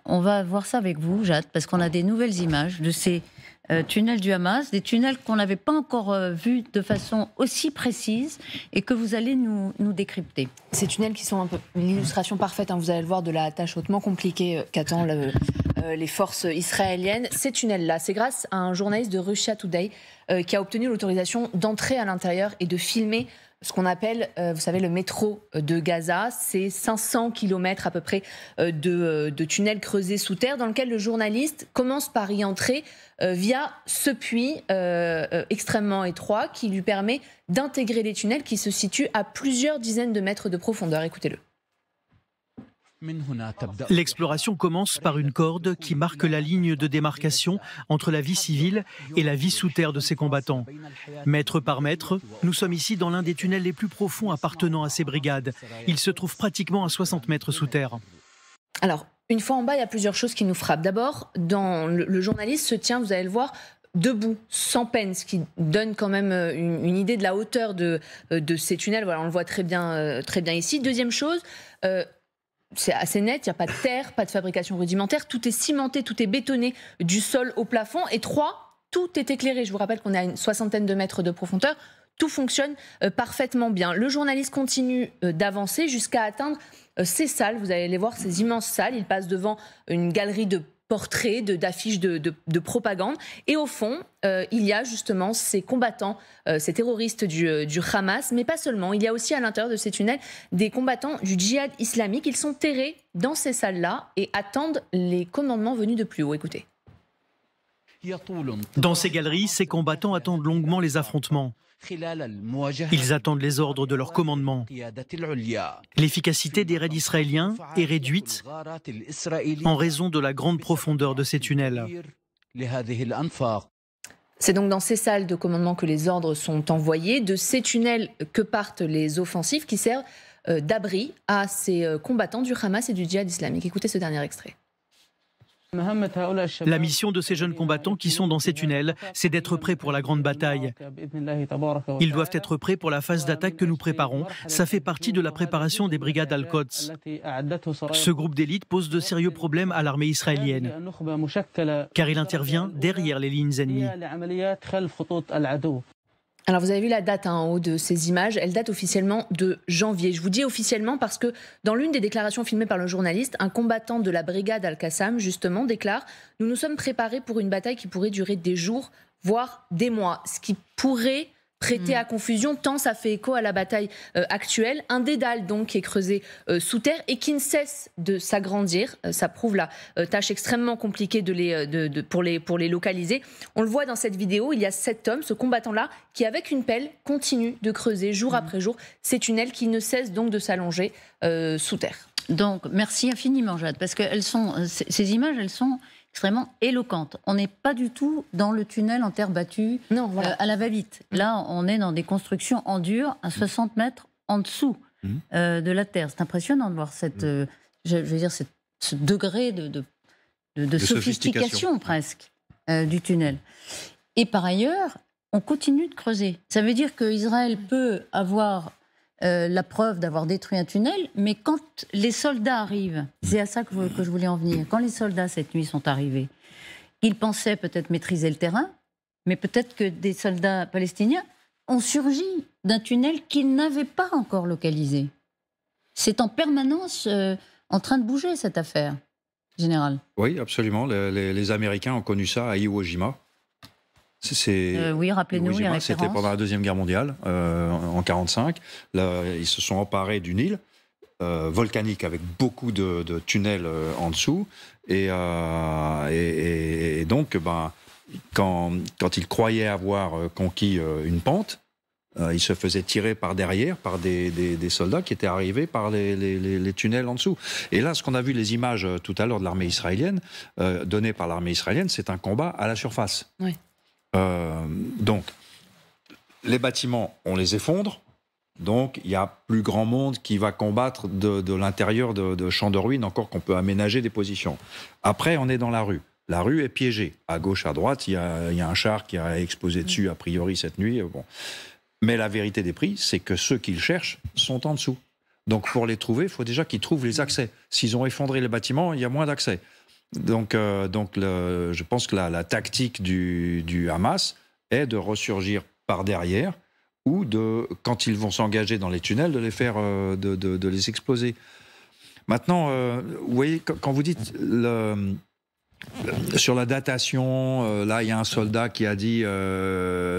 On va voir ça avec vous, Jade, parce qu'on a des nouvelles images de ces tunnels du Hamas, des tunnels qu'on n'avait pas encore vus de façon aussi précise et que vous allez nous décrypter. Ces tunnels qui sont un peu l'illustration parfaite, hein, vous allez le voir, de la tâche hautement compliquée qu'attendent les forces israéliennes. Ces tunnels-là, c'est grâce à un journaliste de Russia Today qui a obtenu l'autorisation d'entrer à l'intérieur et de filmer ce qu'on appelle, vous savez, le métro de Gaza. C'est 500 kilomètres à peu près de tunnels creusés sous terre dans lequel le journaliste commence par y entrer via ce puits extrêmement étroit qui lui permet d'intégrer les tunnels qui se situent à plusieurs dizaines de mètres de profondeur. Écoutez-le. L'exploration commence par une corde qui marque la ligne de démarcation entre la vie civile et la vie sous terre de ces combattants. Mètre par mètre, nous sommes ici dans l'un des tunnels les plus profonds appartenant à ces brigades. Il se trouve pratiquement à 60 mètres sous terre. Alors, une fois en bas, il y a plusieurs choses qui nous frappent. D'abord, le journaliste se tient, vous allez le voir, debout, sans peine, ce qui donne quand même une idée de la hauteur de ces tunnels. Voilà, on le voit très bien ici. Deuxième chose, c'est assez net, il n'y a pas de terre, pas de fabrication rudimentaire, tout est cimenté, tout est bétonné du sol au plafond. Et trois, tout est éclairé. Je vous rappelle qu'on est à une soixantaine de mètres de profondeur. Tout fonctionne parfaitement bien. Le journaliste continue d'avancer jusqu'à atteindre ces salles. Vous allez les voir, ces immenses salles. Il passe devant une galerie de portraits, d'affiches de propagande. Et au fond, il y a justement ces combattants, ces terroristes du Hamas, mais pas seulement. Il y a aussi à l'intérieur de ces tunnels des combattants du djihad islamique. Ils sont terrés dans ces salles-là et attendent les commandements venus de plus haut. Écoutez. Dans ces galeries, ces combattants attendent longuement les affrontements. Ils attendent les ordres de leur commandement. L'efficacité des raids israéliens est réduite en raison de la grande profondeur de ces tunnels. C'est donc dans ces salles de commandement que les ordres sont envoyés, de ces tunnels que partent les offensives qui servent d'abri à ces combattants du Hamas et du djihad islamique. Écoutez ce dernier extrait. La mission de ces jeunes combattants qui sont dans ces tunnels, c'est d'être prêts pour la grande bataille. Ils doivent être prêts pour la phase d'attaque que nous préparons. Ça fait partie de la préparation des brigades Al-Quds. Ce groupe d'élite pose de sérieux problèmes à l'armée israélienne, car il intervient derrière les lignes ennemies. Alors vous avez vu la date en haut de ces images, elle date officiellement de janvier. Je vous dis officiellement parce que dans l'une des déclarations filmées par le journaliste, un combattant de la brigade Al-Qassam justement déclare « Nous nous sommes préparés pour une bataille qui pourrait durer des jours, voire des mois », ce qui pourrait prêter à confusion tant ça fait écho à la bataille actuelle. Un dédale donc qui est creusé sous terre et qui ne cesse de s'agrandir. Ça prouve la tâche extrêmement compliquée pour les localiser. On le voit dans cette vidéo, il y a 7 hommes, ce combattant-là, qui avec une pelle continue de creuser jour après jour ces tunnels qui ne cessent donc de s'allonger sous terre. Donc merci infiniment, Jade, parce que ces images, elles sont extrêmement éloquente. On n'est pas du tout dans le tunnel en terre battue à la va-vite. Là, on est dans des constructions en dur à 60 mètres en dessous de la terre. C'est impressionnant de voir ce degré de sophistication presque du tunnel. Et par ailleurs, on continue de creuser. Ça veut dire qu'Israël peut avoir la preuve d'avoir détruit un tunnel, mais quand les soldats arrivent, c'est à ça que je voulais en venir, quand les soldats cette nuit sont arrivés, ils pensaient peut-être maîtriser le terrain, mais peut-être que des soldats palestiniens ont surgi d'un tunnel qu'ils n'avaient pas encore localisé. C'est en permanence en train de bouger cette affaire, général. Oui, absolument. Les Américains ont connu ça à Iwo Jima. Oui, rappelez-nous les références. C'était pendant la Deuxième Guerre mondiale, en 1945. Là, ils se sont emparés d'une île volcanique avec beaucoup de tunnels en dessous. Et donc, quand ils croyaient avoir conquis une pente, ils se faisaient tirer par derrière par des soldats qui étaient arrivés par les tunnels en dessous. Et là, ce qu'on a vu, les images tout à l'heure de l'armée israélienne, données par l'armée israélienne, c'est un combat à la surface. Oui. Donc, les bâtiments, on les effondre. Donc, il y a plus grand monde qui va combattre de l'intérieur de champs de ruines, encore qu'on peut aménager des positions. Après, on est dans la rue. La rue est piégée. À gauche, à droite, il y a un char qui a explosé dessus, a priori, cette nuit. Bon. Mais la vérité des prix, c'est que ceux qui le cherchent sont en dessous. Donc pour les trouver, il faut déjà qu'ils trouvent les accès. S'ils ont effondré les bâtiments, il y a moins d'accès. Donc je pense que la tactique du Hamas est de ressurgir par derrière ou quand ils vont s'engager dans les tunnels, de les faire, de les exploser. Maintenant, vous voyez, quand vous dites sur la datation, là, il y a un soldat qui a dit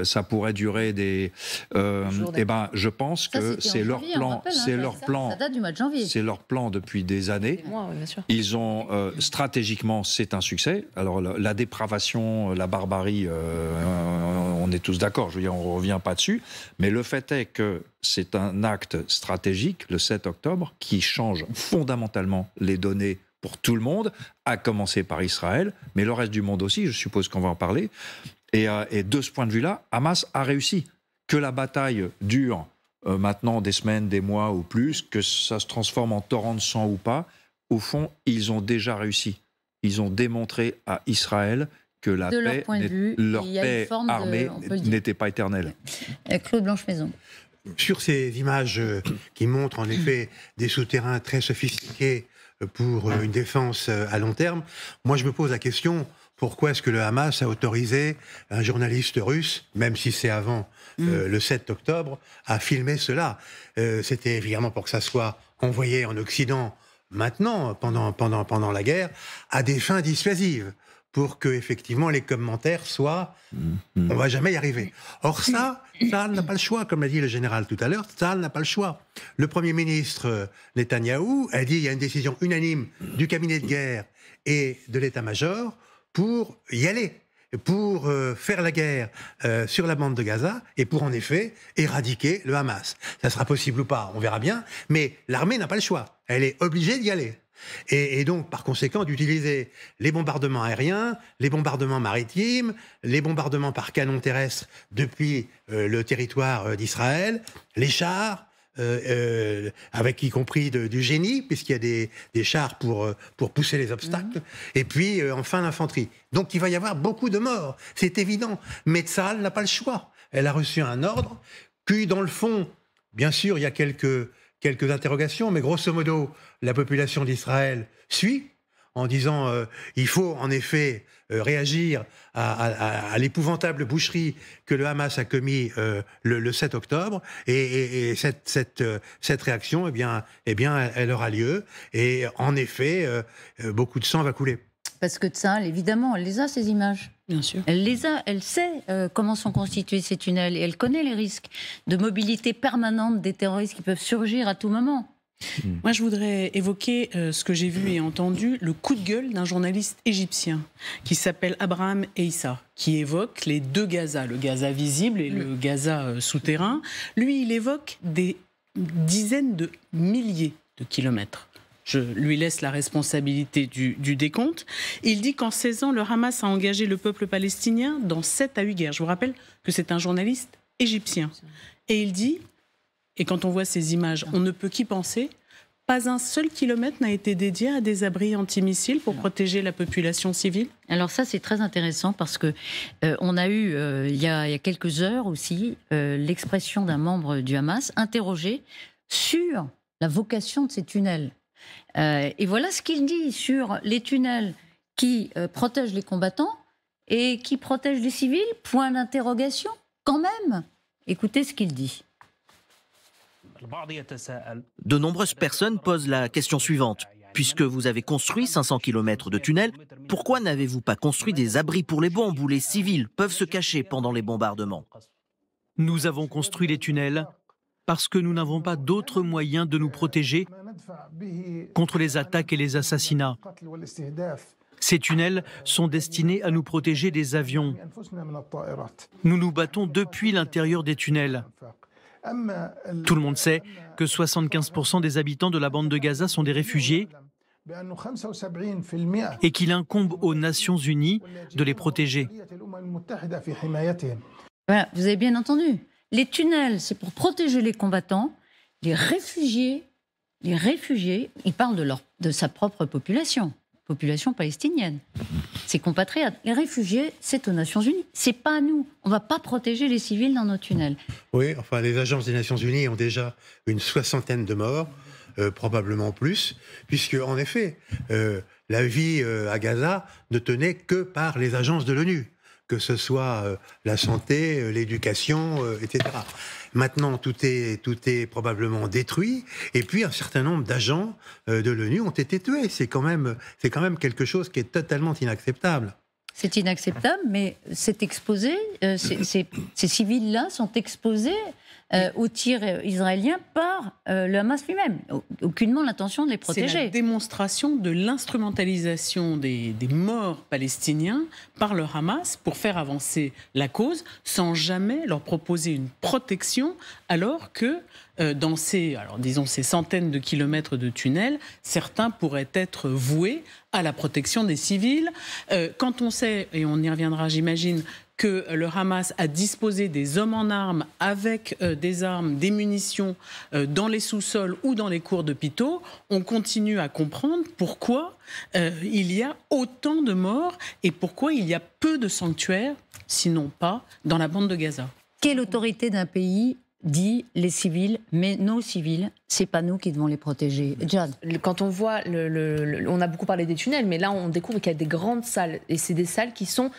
ça pourrait durer des. Eh ben, je pense que c'est leur plan. C'est leur plan. Ça date du mois de janvier. C'est leur plan depuis des années. Bien sûr. Ils ont stratégiquement, c'est un succès. Alors la dépravation, la barbarie, on est tous d'accord. Je veux dire, on revient pas dessus. Mais le fait est que c'est un acte stratégique, le 7 octobre, qui change fondamentalement les données pour tout le monde, à commencer par Israël, mais le reste du monde aussi, je suppose qu'on va en parler. Et de ce point de vue-là, Hamas a réussi. Que la bataille dure maintenant des semaines, des mois ou plus, que ça se transforme en torrent de sang ou pas, au fond, ils ont déjà réussi. Ils ont démontré à Israël que la paix, leur paix armée n'était pas éternelle. Claude Blanche-Maison. Sur ces images qui montrent en effet des souterrains très sophistiqués pour une défense à long terme, moi je me pose la question, pourquoi est-ce que le Hamas a autorisé un journaliste russe, même si c'est avant le 7 octobre, à filmer cela? C'était évidemment pour que ça soit envoyé en Occident maintenant, pendant la guerre, à des fins dissuasives, pour que effectivement les commentaires soient on va jamais y arriver. Or ça n'a pas le choix, comme l'a dit le général tout à l'heure, ça n'a pas le choix. Le Premier ministre Netanyahou a dit il y a une décision unanime du cabinet de guerre et de l'état-major pour y aller, pour faire la guerre sur la bande de Gaza et pour en effet éradiquer le Hamas. Ça sera possible ou pas, on verra bien, mais l'armée n'a pas le choix, elle est obligée d'y aller. Et donc, par conséquent, d'utiliser les bombardements aériens, les bombardements maritimes, les bombardements par canon terrestre depuis le territoire d'Israël, les chars, avec y compris du génie, puisqu'il y a des chars pour pousser les obstacles, et puis enfin l'infanterie. Donc il va y avoir beaucoup de morts, c'est évident. Mais Tsahal n'a pas le choix. Elle a reçu un ordre, puis dans le fond, bien sûr, il y a quelques interrogations, mais grosso modo, la population d'Israël suit en disant il faut en effet réagir à l'épouvantable boucherie que le Hamas a commis le 7 octobre, et cette réaction, eh bien, elle aura lieu, et en effet, beaucoup de sang va couler. Parce que Tsahal, évidemment, elle les a, ces images. Bien sûr. Elle les a, elle sait comment sont constitués ces tunnels, et elle connaît les risques de mobilité permanente des terroristes qui peuvent surgir à tout moment. Moi, je voudrais évoquer ce que j'ai vu et entendu, le coup de gueule d'un journaliste égyptien qui s'appelle Abraham Eissa, qui évoque les deux Gaza, le Gaza visible et le Gaza souterrain. Lui, il évoque des dizaines de milliers de kilomètres. Je lui laisse la responsabilité du décompte. Il dit qu'en 16 ans, le Hamas a engagé le peuple palestinien dans 7 à 8 guerres. Je vous rappelle que c'est un journaliste égyptien. Et il dit, et quand on voit ces images, on ne peut qu'y penser, pas un seul kilomètre n'a été dédié à des abris antimissiles pour protéger la population civile. Alors ça, c'est très intéressant parce que on a eu, il y a quelques heures aussi, l'expression d'un membre du Hamas interrogé sur la vocation de ces tunnels. Et voilà ce qu'il dit sur les tunnels qui protègent les combattants et qui protègent les civils. Point d'interrogation, quand même. Écoutez ce qu'il dit. De nombreuses personnes posent la question suivante. Puisque vous avez construit 500 km de tunnels, pourquoi n'avez-vous pas construit des abris pour les bombes où les civils peuvent se cacher pendant les bombardements? Nous avons construit les tunnels parce que nous n'avons pas d'autres moyens de nous protéger contre les attaques et les assassinats. Ces tunnels sont destinés à nous protéger des avions. Nous nous battons depuis l'intérieur des tunnels. Tout le monde sait que 75% des habitants de la bande de Gaza sont des réfugiés et qu'il incombe aux Nations Unies de les protéger. Voilà, vous avez bien entendu. Les tunnels, c'est pour protéger les combattants. Les réfugiés, il parle de sa propre population palestinienne, ses compatriotes. Les réfugiés, c'est aux Nations Unies. C'est pas à nous. On va pas protéger les civils dans nos tunnels. Oui, enfin, les agences des Nations Unies ont déjà une 60aine de morts. probablement plus, puisque en effet, la vie à Gaza ne tenait que par les agences de l'ONU, que ce soit la santé, l'éducation, etc. Maintenant, tout est probablement détruit, et puis un certain nombre d'agents de l'ONU ont été tués. C'est quand même quelque chose qui est totalement inacceptable. C'est inacceptable, mais c'est exposé, ces civils-là sont exposés aux tirs israéliens par le Hamas lui-même. Aucunement l'intention de les protéger. C'est la démonstration de l'instrumentalisation des morts palestiniens par le Hamas pour faire avancer la cause sans jamais leur proposer une protection, alors que dans ces centaines de kilomètres de tunnels, certains pourraient être voués à la protection des civils. Quand on sait, et on y reviendra j'imagine, que le Hamas a disposé des hommes en armes avec des armes, des munitions dans les sous-sols ou dans les cours d'hôpitaux, on continue à comprendre pourquoi il y a autant de morts et pourquoi il y a peu de sanctuaires, sinon pas, dans la bande de Gaza. Quelle autorité d'un pays dit les civils, mais nos civils, c'est pas nous qui devons les protéger. Jad. Quand on voit, on a beaucoup parlé des tunnels, mais là on découvre qu'il y a des grandes salles, et c'est des salles qui sont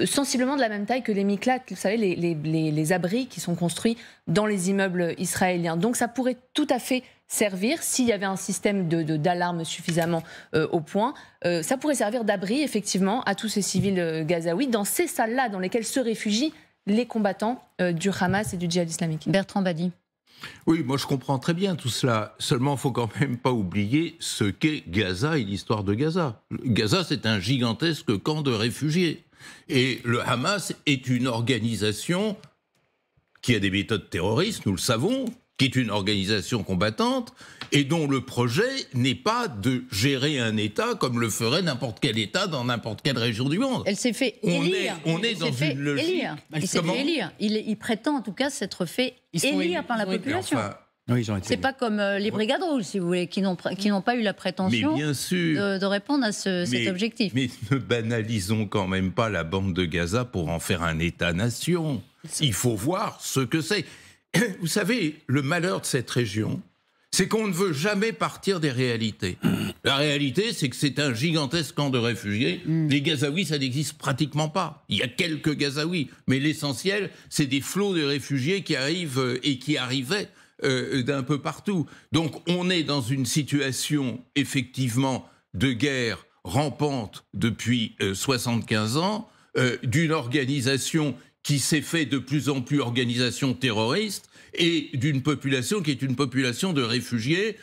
sensiblement de la même taille que les miklats, vous savez, les abris qui sont construits dans les immeubles israéliens. Donc ça pourrait tout à fait servir, s'il y avait un système d'alarme suffisamment au point, ça pourrait servir d'abri effectivement à tous ces civils gazaouis dans ces salles-là dans lesquelles se réfugient les combattants du Hamas et du djihad islamique. Bertrand Badi. Oui, moi je comprends très bien tout cela. Seulement, il ne faut quand même pas oublier ce qu'est Gaza et l'histoire de Gaza. Gaza, c'est un gigantesque camp de réfugiés. Et le Hamas est une organisation qui a des méthodes terroristes, nous le savons, qui est une organisation combattante et dont le projet n'est pas de gérer un État comme le ferait n'importe quel État dans n'importe quelle région du monde. Elle s'est fait élire. On est dans une logique. Il s'est fait élire. Il prétend en tout cas s'être fait élire par la population. Oui, c'est pas comme les brigades rouges, si vous voulez, qui n'ont pas eu la prétention de répondre à cet objectif. Mais ne banalisons quand même pas la bande de Gaza pour en faire un État-nation. Il faut voir ce que c'est. Vous savez, le malheur de cette région, c'est qu'on ne veut jamais partir des réalités. La réalité, c'est que c'est un gigantesque camp de réfugiés. Les Gazaouis, ça n'existe pratiquement pas. Il y a quelques Gazaouis, mais l'essentiel, c'est des flots de réfugiés qui arrivent et qui arrivaient d'un peu partout. Donc on est dans une situation, effectivement, de guerre rampante depuis 75 ans, d'une organisation qui s'est fait de plus en plus organisation terroriste et d'une population qui est une population de réfugiés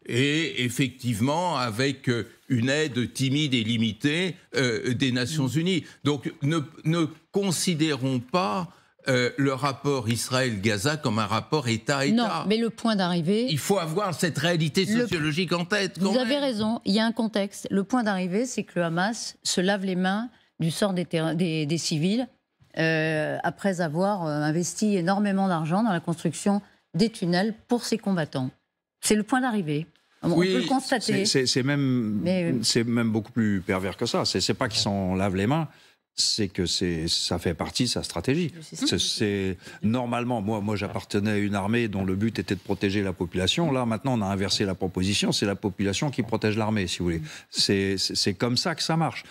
et effectivement avec une aide timide et limitée des Nations Unies. Donc ne considérons pas le rapport Israël-Gaza comme un rapport État-État. Non, mais le point d'arrivée... Il faut avoir cette réalité sociologique en tête. Vous avez raison, il y a un contexte. Le point d'arrivée, c'est que le Hamas se lave les mains du sort des civils après avoir investi énormément d'argent dans la construction des tunnels pour ses combattants. C'est le point d'arrivée. On peut le constater. C'est même beaucoup plus pervers que ça. C'est pas qu'ils s'en lavent les mains, c'est que ça fait partie de sa stratégie. Normalement, moi j'appartenais à une armée dont le but était de protéger la population. Là, maintenant, on a inversé la proposition. C'est la population qui protège l'armée, si vous voulez. C'est comme ça que ça marche.